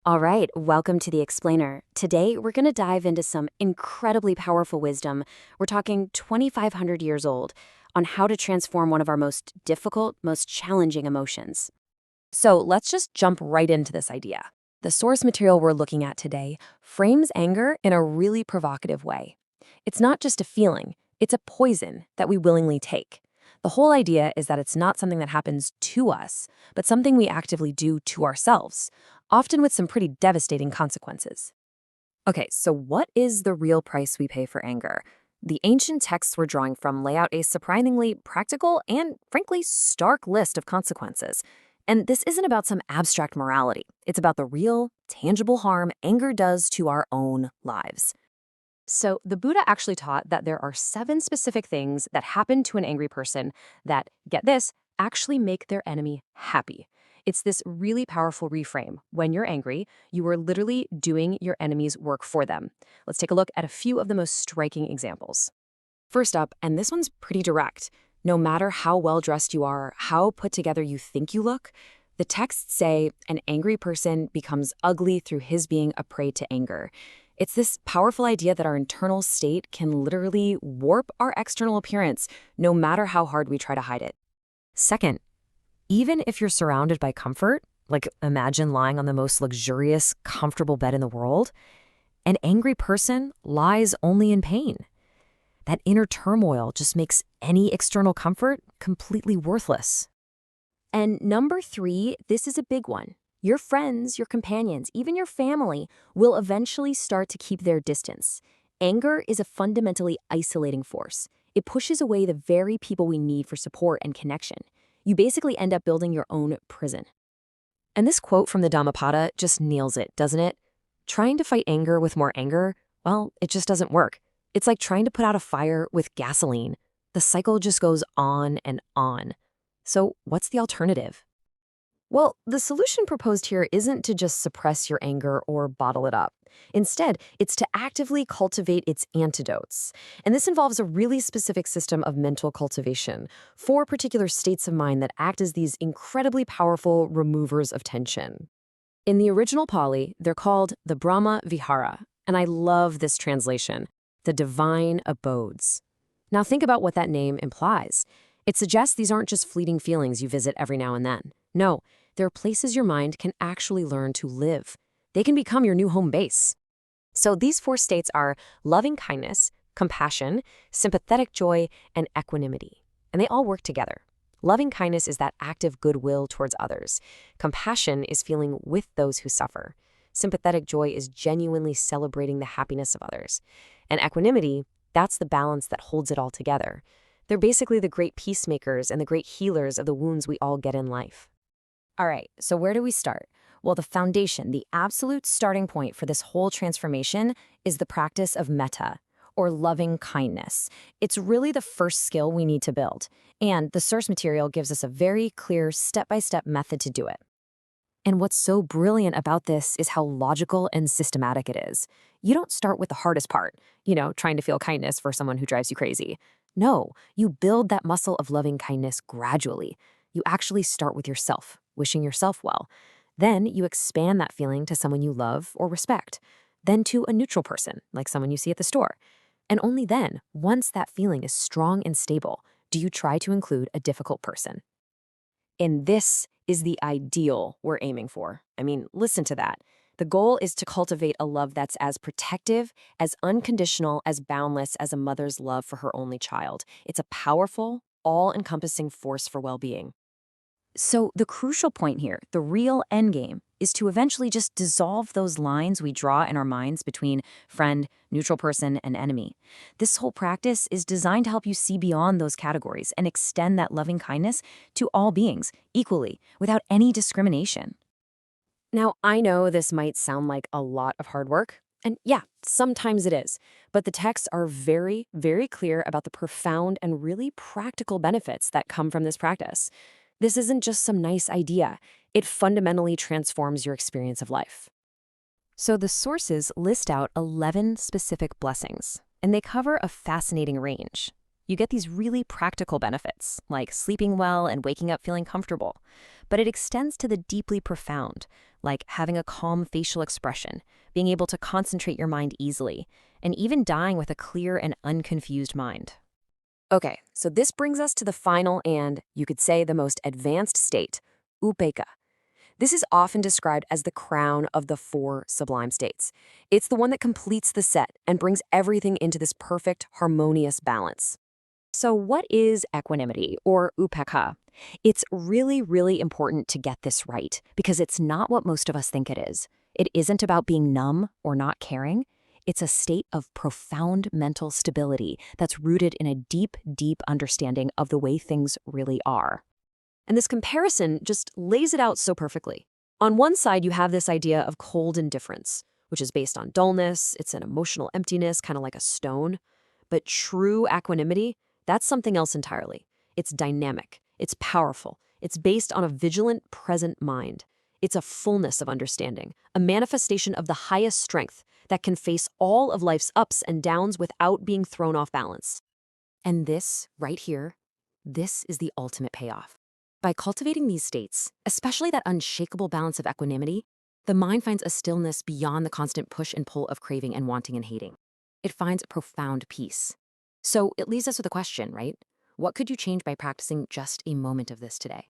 All right, welcome to The Explainer. Today, we're going to dive into some incredibly powerful wisdom. We're talking 2,500 years old on how to transform one of our most difficult, most challenging emotions. So let's just jump right into this idea. The source material we're looking at today frames anger in a really provocative way. It's not just a feeling, it's a poison that we willingly take. The whole idea is that it's not something that happens to us, but something we actively do to ourselves, often with some pretty devastating consequences. Okay, so what is the real price we pay for anger? The ancient texts we're drawing from lay out a surprisingly practical and, frankly, stark list of consequences. And this isn't about some abstract morality. It's about the real, tangible harm anger does to our own lives. So the Buddha actually taught that there are 7 specific things that happen to an angry person that, get this, actually make their enemy happy. It's this really powerful reframe. When you're angry, you are literally doing your enemy's work for them. Let's take a look at a few of the most striking examples. First up, and this one's pretty direct, no matter how well-dressed you are, how put together you think you look, the texts say an angry person becomes ugly through his being a prey to anger. It's this powerful idea that our internal state can literally warp our external appearance, no matter how hard we try to hide it. Second, even if you're surrounded by comfort, like imagine lying on the most luxurious, comfortable bed in the world, an angry person lies only in pain. That inner turmoil just makes any external comfort completely worthless. And number 3, this is a big one. Your friends, your companions, even your family will eventually start to keep their distance. Anger is a fundamentally isolating force. It pushes away the very people we need for support and connection. You basically end up building your own prison. And this quote from the Dhammapada just nails it, doesn't it? Trying to fight anger with more anger, well, it just doesn't work. It's like trying to put out a fire with gasoline. The cycle just goes on and on. So what's the alternative? Well, the solution proposed here isn't to just suppress your anger or bottle it up. Instead, it's to actively cultivate its antidotes. And this involves a really specific system of mental cultivation, 4 particular states of mind that act as these incredibly powerful removers of tension. In the original Pali, they're called the Brahma Vihara, and I love this translation, the divine abodes. Now think about what that name implies. It suggests these aren't just fleeting feelings you visit every now and then. No, they're places your mind can actually learn to live. They can become your new home base. So these 4 states are loving kindness, compassion, sympathetic joy, and equanimity. And they all work together. Loving kindness is that active goodwill towards others. Compassion is feeling with those who suffer. Sympathetic joy is genuinely celebrating the happiness of others. And equanimity, that's the balance that holds it all together. They're basically the great peacemakers and the great healers of the wounds we all get in life. All right, so where do we start? Well, the foundation, the absolute starting point for this whole transformation is the practice of mettā, or loving kindness. It's really the first skill we need to build, and the source material gives us a very clear step-by-step method to do it. And what's so brilliant about this is how logical and systematic it is. You don't start with the hardest part, trying to feel kindness for someone who drives you crazy. No, you build that muscle of loving kindness gradually. You actually start with yourself, wishing yourself well. Then you expand that feeling to someone you love or respect. Then to a neutral person, like someone you see at the store. And only then, once that feeling is strong and stable, do you try to include a difficult person. And this is the ideal we're aiming for. I mean, listen to that. The goal is to cultivate a love that's as protective, as unconditional, as boundless as a mother's love for her only child. It's a powerful, all-encompassing force for well-being. So the crucial point here, the real endgame, is to eventually just dissolve those lines we draw in our minds between friend, neutral person, and enemy. This whole practice is designed to help you see beyond those categories and extend that loving kindness to all beings equally, without any discrimination. Now, I know this might sound like a lot of hard work, and yeah, sometimes it is, but the texts are very, very clear about the profound and really practical benefits that come from this practice. This isn't just some nice idea. It fundamentally transforms your experience of life. So the sources list out 11 specific blessings, and they cover a fascinating range. You get these really practical benefits, like sleeping well and waking up feeling comfortable. But it extends to the deeply profound, like having a calm facial expression, being able to concentrate your mind easily, and even dying with a clear and unconfused mind. Okay, so this brings us to the final and, you could say, the most advanced state, upekkha. This is often described as the crown of the four sublime states. It's the one that completes the set and brings everything into this perfect, harmonious balance. So what is equanimity, or upekkha? It's really, really important to get this right, because it's not what most of us think it is. It isn't about being numb or not caring. It's a state of profound mental stability that's rooted in a deep, deep understanding of the way things really are. And this comparison just lays it out so perfectly. On one side, you have this idea of cold indifference, which is based on dullness. It's an emotional emptiness, kind of like a stone. But true equanimity, that's something else entirely. It's dynamic. It's powerful. It's based on a vigilant, present mind. It's a fullness of understanding, a manifestation of the highest strength that can face all of life's ups and downs without being thrown off balance. And this, right here, this is the ultimate payoff. By cultivating these states, especially that unshakable balance of equanimity, the mind finds a stillness beyond the constant push and pull of craving and wanting and hating. It finds profound peace. So it leaves us with a question, right? What could you change by practicing just a moment of this today?